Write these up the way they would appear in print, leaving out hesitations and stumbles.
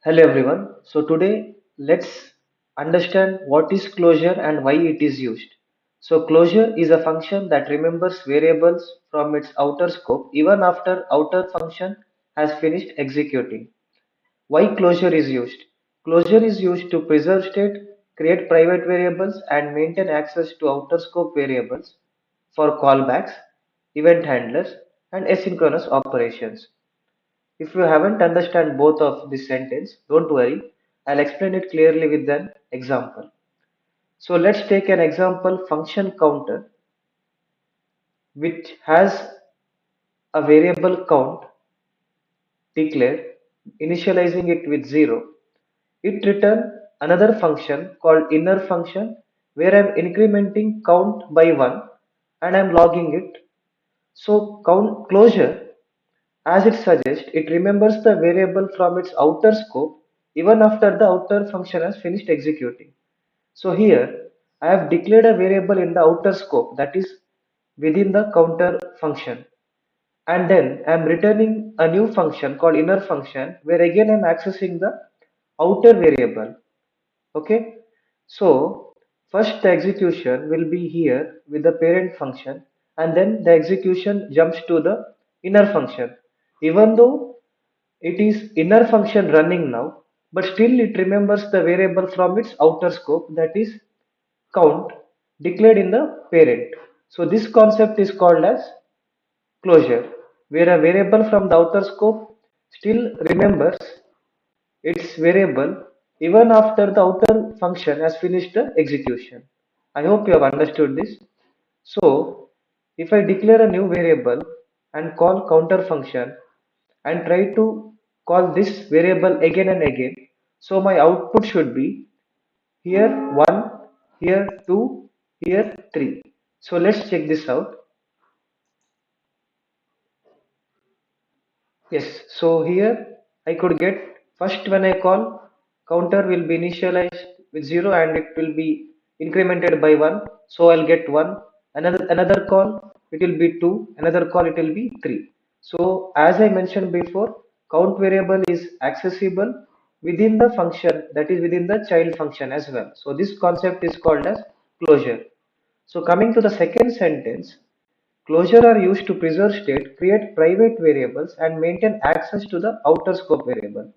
Hello everyone. So today let's understand what is closure and why it is used. So closure is a function that remembers variables from its outer scope even after outer function has finished executing. Why closure is used? Closure is used to preserve state, create private variables and maintain access to outer scope variables for callbacks, event handlers and asynchronous operations. If you haven't understand both of this sentence, don't worry. I'll explain it clearly with an example. So let's take an example function counter which has a variable count declared, initializing it with 0. It returns another function called inner function where I'm incrementing count by 1 and I'm logging it. So count closure, as it suggests, it remembers the variable from its outer scope even after the outer function has finished executing. So here I have declared a variable in the outer scope, that is within the counter function, and then I am returning a new function called inner function where again I am accessing the outer variable. Okay, so first the execution will be here with the parent function, and then the execution jumps to the inner function. Even though it is inner function running now, but still it remembers the variable from its outer scope, that is count, declared in the parent. So this concept is called as closure, where a variable from the outer scope still remembers its variable even after the outer function has finished the execution. I hope you have understood this. So if I declare a new variable and call counter function and try to call this variable again and again, so my output should be here 1, here 2, here 3. So let's check this out. Yes, so here I could get first when I call counter will be initialized with 0 and it will be incremented by 1. So I'll get 1. Another call it will be 2. Another call it will be 3. So as I mentioned before, count variable is accessible within the function, that is within the child function as well. So this concept is called as closure. So coming to the second sentence, closure are used to preserve state, create private variables, and maintain access to the outer scope variable.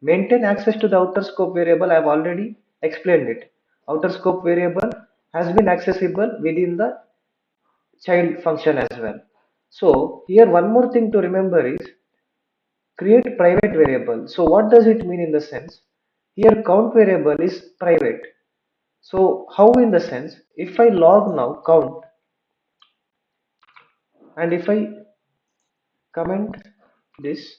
Maintain access to the outer scope variable, I have already explained it. Outer scope variable has been accessible within the child function as well. So here one more thing to remember is create private variable. So what does it mean in the sense? Here count variable is private. So how in the sense, if I log now count and if I comment this,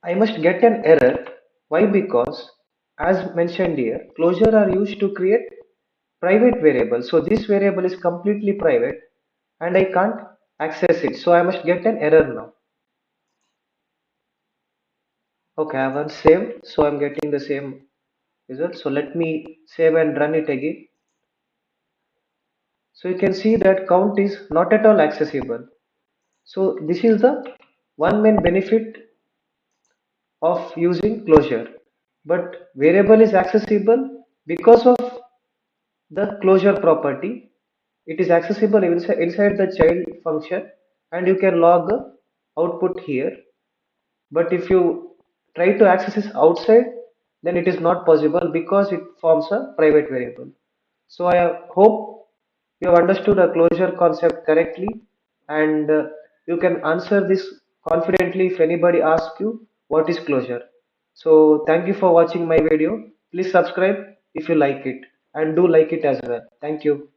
I must get an error. Why? Because as mentioned here, closure are used to create private variables. So this variable is completely private and I can't access it. So I must get an error now. Okay, I haven't saved, so I'm getting the same result. So let me save and run it again. So you can see that count is not at all accessible. So this is the one main benefit of using closure. But variable is accessible because of the closure property. It is accessible inside the child function and you can log the output here. But if you try to access this outside, then it is not possible because it forms a private variable. So I hope you have understood a closure concept correctly, and you can answer this confidently if anybody asks you what is closure. So thank you for watching my video. Please subscribe if you like it and do like it as well. Thank you.